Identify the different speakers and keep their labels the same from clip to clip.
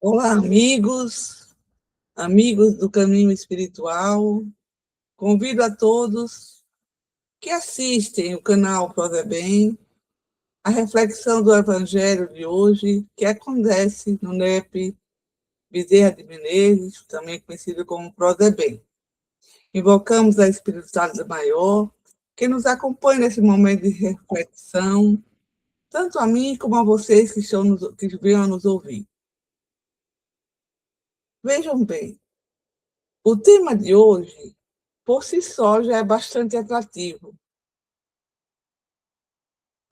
Speaker 1: Olá, amigos do caminho espiritual. Convido a todos que assistem o canal Prodebem, a reflexão do Evangelho de hoje, que acontece no NEP Bezerra de Menezes, também conhecido como Prodebem. Invocamos a espiritualidade maior, que nos acompanhe nesse momento de reflexão, tanto a mim como a vocês que venham nos ouvir. Vejam bem, o tema de hoje por si só já é bastante atrativo.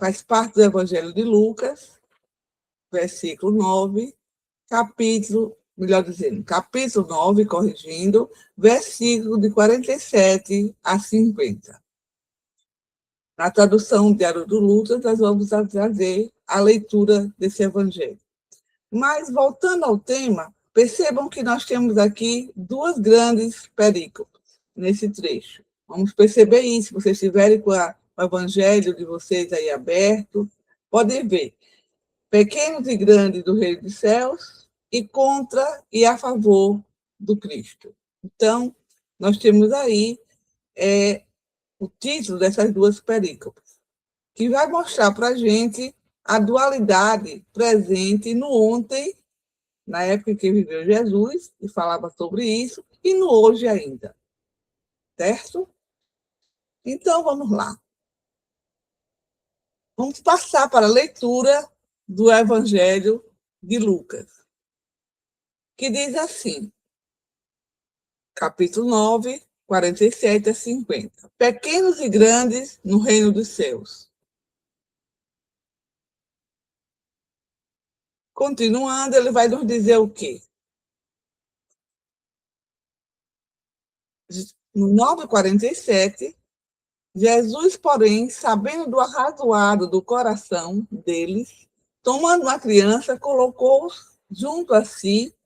Speaker 1: Faz parte do Evangelho de Lucas, versículo 9, capítulo 9, corrigindo, versículo de 47 a 50. Na tradução Diário do Lucas, nós vamos trazer a leitura desse Evangelho. Mas, voltando ao tema, percebam que nós temos aqui duas grandes perícopes nesse trecho. Vamos perceber isso, se vocês estiverem com o Evangelho de vocês aí aberto, podem ver. Pequenos e grandes do Reino dos Céus e contra e a favor do Cristo. Então, nós temos aí o título dessas duas perícopes, que vai mostrar para a gente a dualidade presente no ontem, na época em que viveu Jesus, e falava sobre isso, e no hoje ainda. Certo? Então, vamos lá. Vamos passar para a leitura do Evangelho de Lucas, que diz assim, capítulo 9, 47 a 50. Pequenos e grandes no reino dos céus. Continuando, ele vai nos dizer o quê? No 9:47, Jesus, porém, sabendo do arrazoado do coração deles, tomando uma criança, colocou-os junto a si,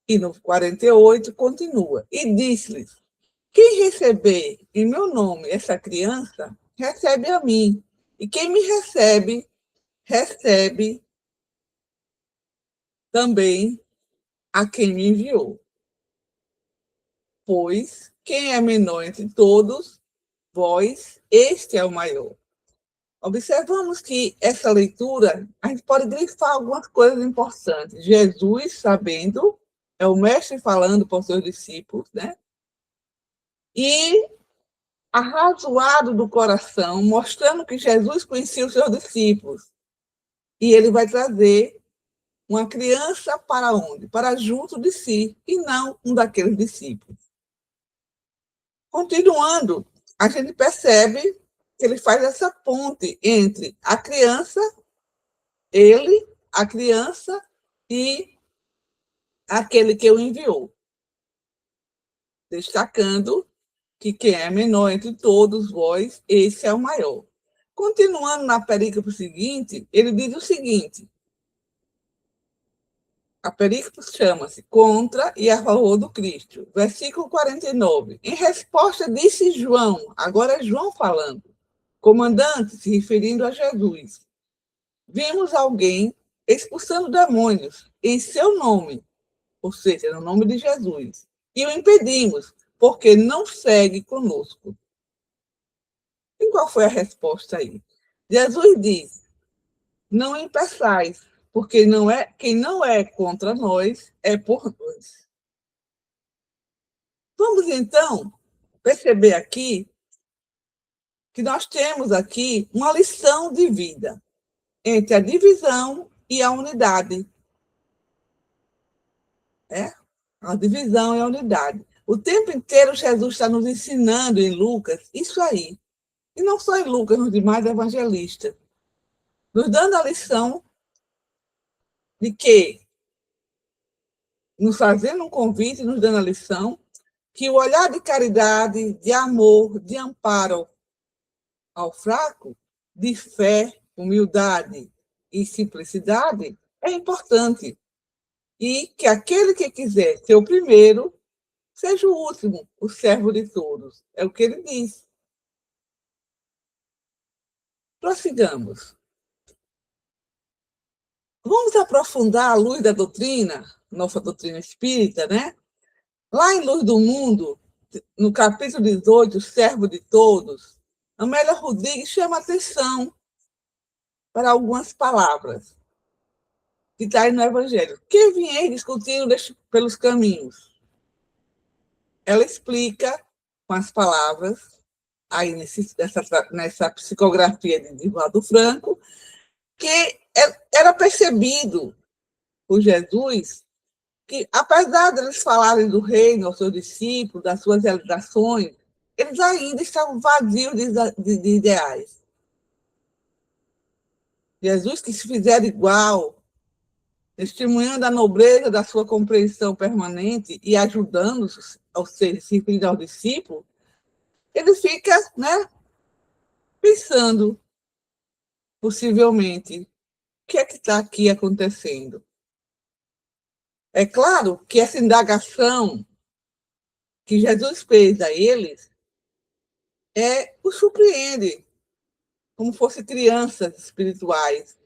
Speaker 1: e no 48 continua, e disse-lhes, quem receber em meu nome essa criança, recebe a mim, e quem me recebe, recebe também a quem me enviou. Pois quem é menor entre todos, vós, este é o maior. Observamos que essa leitura, a gente pode grifar algumas coisas importantes. Jesus, sabendo, é o mestre falando para os seus discípulos, né? E arrazoado do coração, mostrando que Jesus conhecia os seus discípulos. E ele vai trazer uma criança para onde? Para junto de si, e não um daqueles discípulos. Continuando, a gente percebe que ele faz essa ponte entre a criança, ele, a criança e aquele que o enviou, destacando que quem é menor entre todos vós, esse é o maior. Continuando na perícope seguinte, ele diz o seguinte, a perícope chama-se Contra e a favor do Cristo, versículo 49. Em resposta, disse João, agora é João falando, comandante, se referindo a Jesus, vimos alguém expulsando demônios em seu nome, ou seja, no nome de Jesus, e o impedimos, porque não segue conosco. E qual foi a resposta aí? Jesus diz, não impeçais, porque quem não é contra nós é por nós. Vamos, então, perceber aqui que nós temos aqui uma lição de vida entre a divisão e a unidade. A divisão e a unidade. O tempo inteiro Jesus está nos ensinando em Lucas isso aí. E não só em Lucas, nos demais evangelistas. Nos dando a lição de que, nos fazendo um convite, nos dando a lição, que o olhar de caridade, de amor, de amparo ao fraco, de fé, humildade e simplicidade é importante. E que aquele que quiser ser o primeiro, seja o último, o servo de todos. É o que ele diz. Prossigamos. Vamos aprofundar a luz da doutrina, nossa doutrina espírita, né? Lá em Luz do Mundo, no capítulo 18, Servo de Todos, Amélia Rodrigues chama atenção para algumas palavras que está aí no Evangelho. Que vier discutindo pelos caminhos. Ela explica com as palavras, aí nessa psicografia de Divaldo Franco, que era percebido por Jesus que, apesar deles falarem do reino aos seus discípulos, das suas realizações, eles ainda estavam vazios de ideais. Jesus, que se fizer igual, testemunhando a nobreza da sua compreensão permanente e ajudando-os aos discípulos e aos discípulos, ele fica, né, pensando, possivelmente, o que é que está aqui acontecendo? É claro que essa indagação que Jesus fez a eles os surpreende, como fossem crianças espirituais,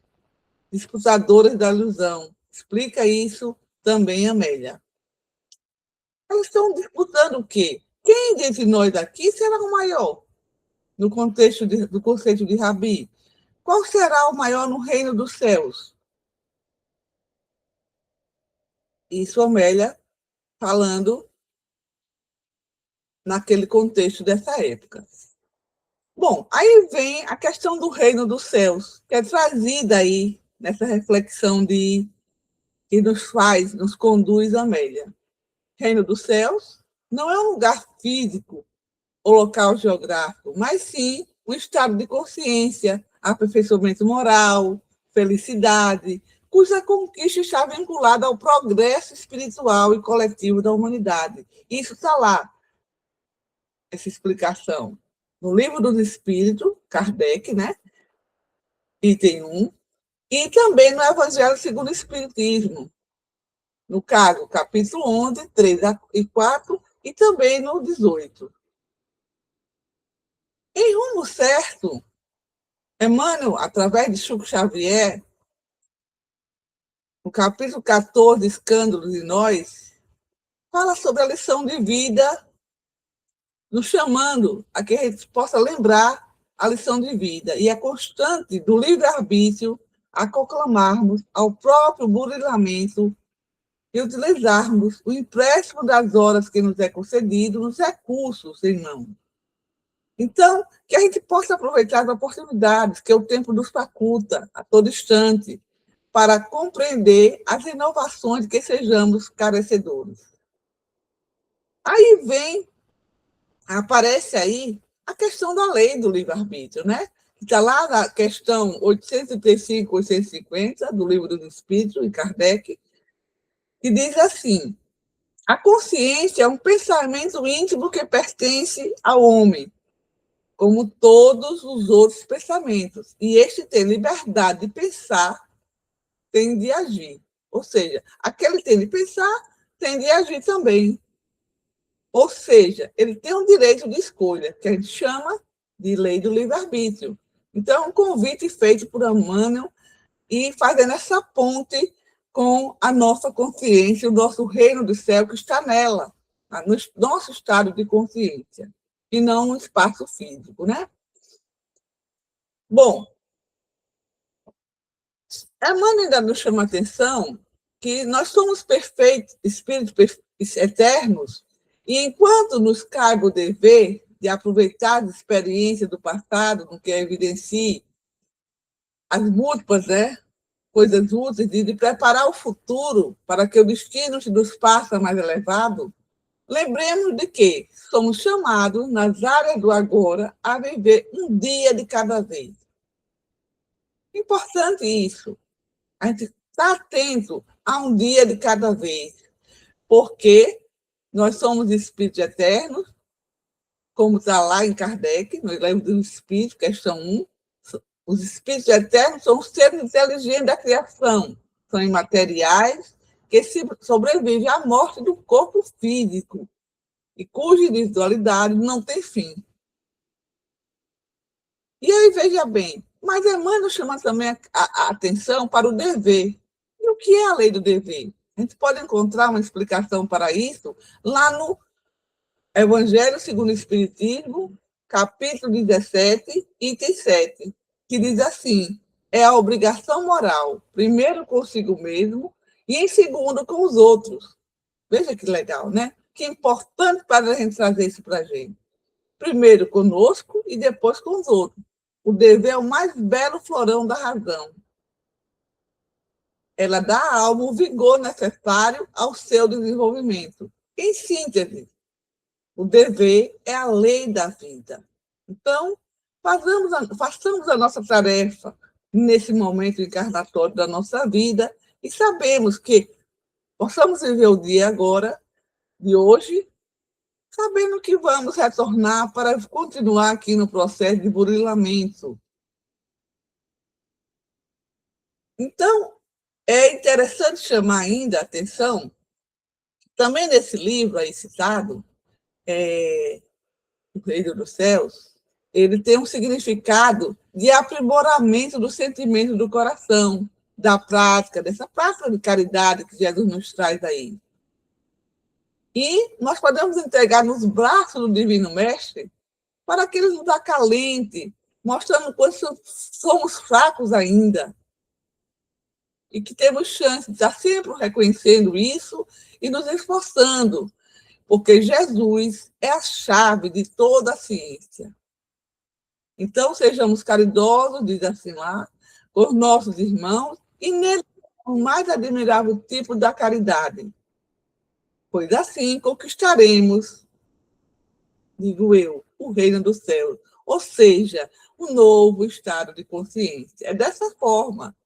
Speaker 1: disputadoras da ilusão. Explica isso também, Amélia. Elas estão disputando o quê? Quem dentre nós aqui será o maior? No contexto do conceito de Rabi. Qual será o maior no reino dos céus? Isso, Amélia, falando naquele contexto dessa época. Bom, aí vem a questão do reino dos céus, que é trazida aí nessa reflexão que nos conduz, Amélia. Reino dos céus não é um lugar físico ou local geográfico, mas sim um estado de consciência, aperfeiçoamento moral, felicidade, cuja conquista está vinculada ao progresso espiritual e coletivo da humanidade. Isso está lá, essa explicação. No Livro dos Espíritos, Kardec, né? Item 1, e também no Evangelho segundo o Espiritismo, no caso, capítulo 11, 3 e 4, e também no 18. Em Rumo Certo, Emmanuel, através de Chico Xavier, no capítulo 14, Escândalos de Nós, fala sobre a lição de vida, nos chamando a que a gente possa lembrar a lição de vida e a constante do livre-arbítrio a conclamarmos ao próprio burilamento e utilizarmos o empréstimo das horas que nos é concedido nos recursos em mão. Então, que a gente possa aproveitar as oportunidades que o tempo nos faculta a todo instante para compreender as inovações de que sejamos carecedores. Aí aparece aí a questão da lei do livre-arbítrio, né? Está lá na questão 835, 850 do Livro dos Espíritos, de Kardec, que diz assim: a consciência é um pensamento íntimo que pertence ao homem, como todos os outros pensamentos, e este tem liberdade de pensar, tem de agir. Ou seja, aquele tem de pensar, tem de agir também. Ou seja, ele tem um direito de escolha, que a gente chama de lei do livre-arbítrio. Então, é um convite feito por Emmanuel e fazendo essa ponte com a nossa consciência, o nosso reino do céu que está nela, no nosso estado de consciência, e não no espaço físico, né? Bom, Emmanuel ainda nos chama a atenção que nós somos perfeitos, espíritos eternos, e enquanto nos cabe o dever de aproveitar as experiências do passado, no que evidencie as múltiplas, né, coisas úteis, de preparar o futuro para que o destino nos faça mais elevado, lembremos de que somos chamados, nas áreas do agora, a viver um dia de cada vez. Importante isso. A gente está atento a um dia de cada vez, porque nós somos espíritos eternos, como está lá em Kardec, no Livro dos Espíritos, questão 1. Os espíritos eternos são os seres inteligentes da criação, são imateriais, que sobrevivem à morte do corpo físico e cuja individualidade não tem fim. E aí, veja bem, mas Emmanuel chama também a atenção para o dever, que é a lei do dever? A gente pode encontrar uma explicação para isso lá no Evangelho segundo o Espiritismo, capítulo 17, item 7, que diz assim: é a obrigação moral, primeiro consigo mesmo e, em segundo, com os outros. Veja que legal, né? Que importante para a gente trazer isso para a gente. Primeiro conosco e depois com os outros. O dever é o mais belo florão da razão. Ela dá à alma o vigor necessário ao seu desenvolvimento. Em síntese, o dever é a lei da vida. Então, façamos a nossa tarefa nesse momento encarnatório da nossa vida e sabemos que possamos viver o dia agora, de hoje, sabendo que vamos retornar para continuar aqui no processo de burilamento. Então, é interessante chamar ainda a atenção, também nesse livro aí citado, O Reino dos Céus, ele tem um significado de aprimoramento do sentimento do coração, da prática, dessa prática de caridade que Jesus nos traz aí. E nós podemos entregar nos braços do Divino Mestre para que ele nos acalente, mostrando quanto somos fracos ainda, e que temos chance de estar sempre reconhecendo isso e nos esforçando, porque Jesus é a chave de toda a ciência. Então, sejamos caridosos, diz assim lá, com os nossos irmãos, e nele o mais admirável tipo da caridade, pois assim conquistaremos, digo eu, o reino dos céus, ou seja, um novo estado de consciência. É dessa forma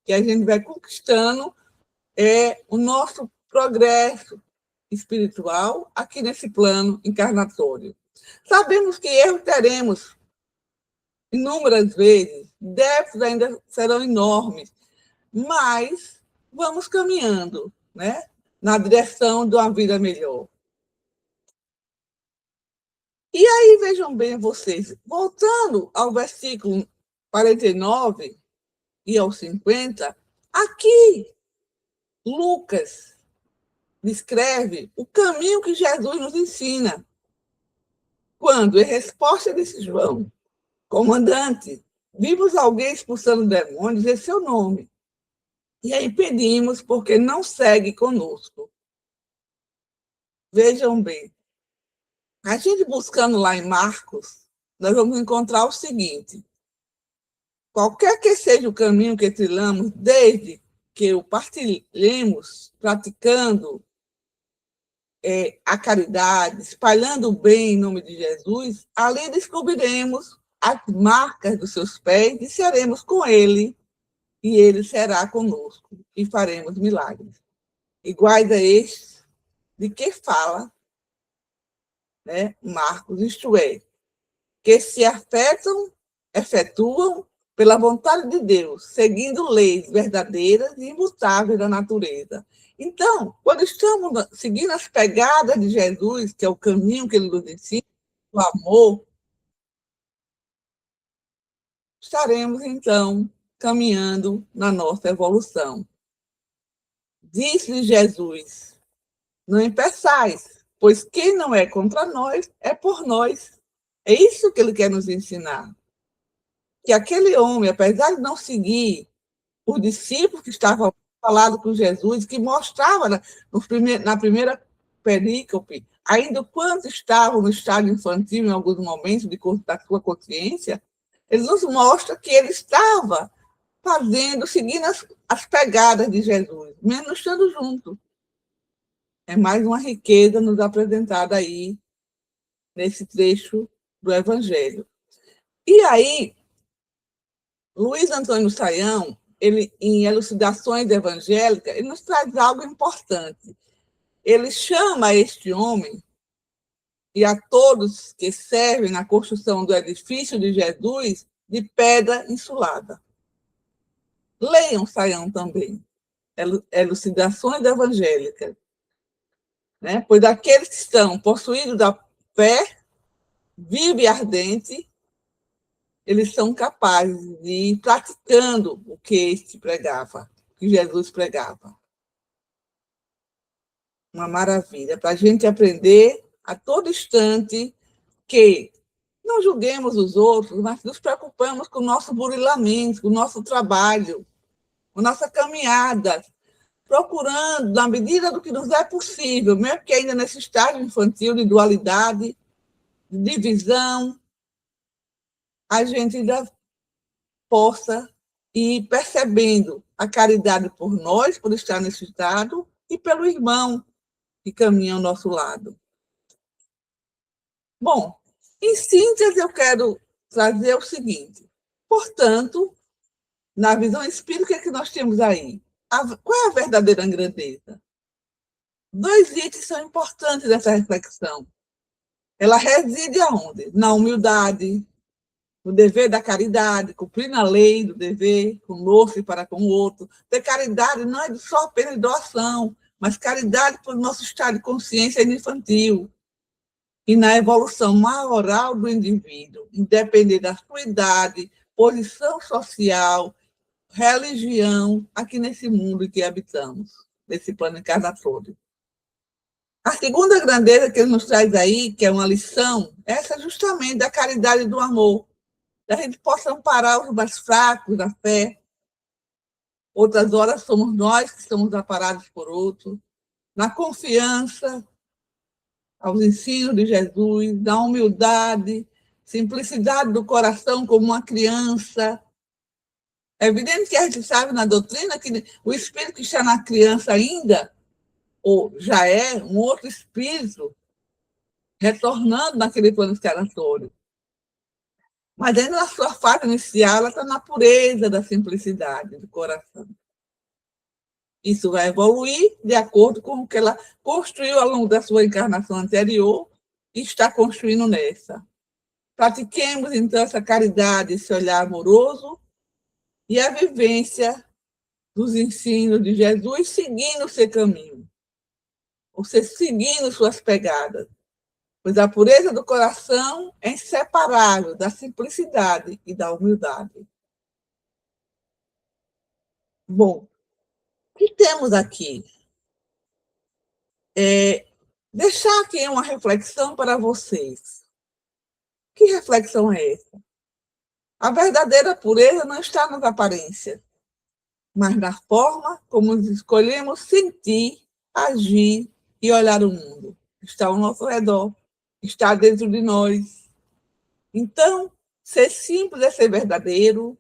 Speaker 1: que a gente vai conquistando o nosso progresso espiritual aqui nesse plano encarnatório. Sabemos que erros teremos inúmeras vezes, déficits ainda serão enormes, mas vamos caminhando, né, na direção de uma vida melhor. E aí, vejam bem vocês, voltando ao versículo 49 e ao 50, aqui Lucas descreve o caminho que Jesus nos ensina. Quando, em resposta, disse João: comandante, vimos alguém expulsando demônios em seu nome, e a impedimos porque não segue conosco. Vejam bem, a gente buscando lá em Marcos, nós vamos encontrar o seguinte: qualquer que seja o caminho que trilhamos, desde que o partilhemos, praticando a caridade, espalhando o bem em nome de Jesus, ali descobriremos as marcas dos seus pés e seremos com ele, e ele será conosco, e faremos milagres. Iguais a estes de que fala, né, Marcos, isto é, que se efetuam pela vontade de Deus, seguindo leis verdadeiras e imutáveis da natureza. Então, quando estamos seguindo as pegadas de Jesus, que é o caminho que ele nos ensina, o amor, estaremos, então, caminhando na nossa evolução. Disse Jesus: não impeçais, pois quem não é contra nós é por nós. É isso que ele quer nos ensinar. Que aquele homem, apesar de não seguir os discípulos que estavam falados com Jesus, que mostrava na primeira perícope, ainda quando estavam no estado infantil, em alguns momentos da sua consciência, ele nos mostra que ele estava seguindo as pegadas de Jesus, mesmo estando junto. É mais uma riqueza nos apresentada aí nesse trecho do Evangelho. E aí, Luiz Antônio Saião, ele, em Elucidações Evangélicas, ele nos traz algo importante. Ele chama este homem e a todos que servem na construção do edifício de Jesus de pedra insulada. Leiam Saião também, Elucidações Evangélicas. Né? Pois aqueles que estão possuídos da fé viva e ardente, eles são capazes de ir praticando o que este pregava, que Jesus pregava. Uma maravilha, para a gente aprender a todo instante que não julguemos os outros, mas nos preocupamos com o nosso burilamento, com o nosso trabalho, com a nossa caminhada, procurando, na medida do que nos é possível, mesmo que ainda nesse estágio infantil de dualidade, de divisão, a gente ainda possa ir percebendo a caridade por nós, por estar nesse estado, e pelo irmão que caminha ao nosso lado. Bom, em síntese, eu quero trazer o seguinte. Portanto, na visão espírita, o que é que nós temos aí? Qual é a verdadeira grandeza? 2 itens são importantes dessa reflexão. Ela reside aonde? Na humildade, no dever da caridade, cumprindo a lei do dever conosco e para com o outro. Ter caridade não é só apenas doação, mas caridade pelo nosso estado de consciência infantil e na evolução moral do indivíduo, independente da sua idade, posição social, religião, aqui nesse mundo em que habitamos, nesse plano encarnatório. A segunda grandeza que ele nos traz aí, que é uma lição, é essa justamente da caridade e do amor, da gente possa amparar os mais fracos da fé. Outras horas somos nós que somos amparados por outros, na confiança aos ensinos de Jesus, na humildade, simplicidade do coração como uma criança. É evidente que a gente sabe na doutrina que o espírito que está na criança ainda, ou já é um outro espírito, retornando naquele plano encarnatório. Mas ainda na sua fase inicial, ela está na pureza da simplicidade do coração. Isso vai evoluir de acordo com o que ela construiu ao longo da sua encarnação anterior e está construindo nessa. Pratiquemos, então, essa caridade, esse olhar amoroso e a vivência dos ensinos de Jesus, seguindo o seu caminho, ou seja, seguindo suas pegadas, pois a pureza do coração é inseparável da simplicidade e da humildade. Bom, o que temos aqui? Deixar aqui uma reflexão para vocês. Que reflexão é essa? A verdadeira pureza não está nas aparências, mas na forma como escolhemos sentir, agir e olhar o mundo. Está ao nosso redor, está dentro de nós. Então, ser simples é ser verdadeiro,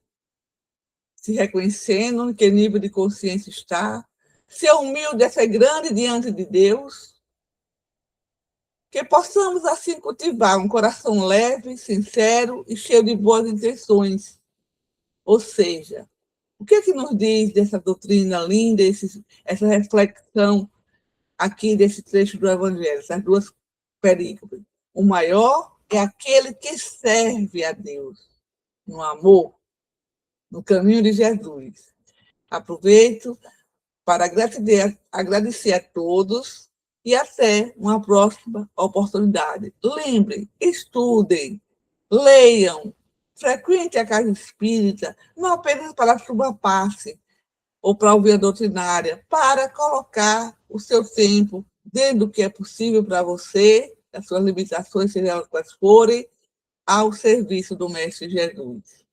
Speaker 1: se reconhecendo em que nível de consciência está, ser humilde é ser grande diante de Deus, que possamos assim cultivar um coração leve, sincero e cheio de boas intenções. Ou seja, o que é que nos diz dessa doutrina linda, essa reflexão aqui desse trecho do Evangelho, essas 2 perícopes? O maior é aquele que serve a Deus no amor, no caminho de Jesus. Aproveito para agradecer a todos e até uma próxima oportunidade. Lembrem, estudem, leiam, frequente a casa espírita, não apenas para sua passe ou para ouvir a doutrinária, para colocar o seu tempo dentro do que é possível para você, as suas limitações, sejam elas quais forem, ao serviço do Mestre Jesus.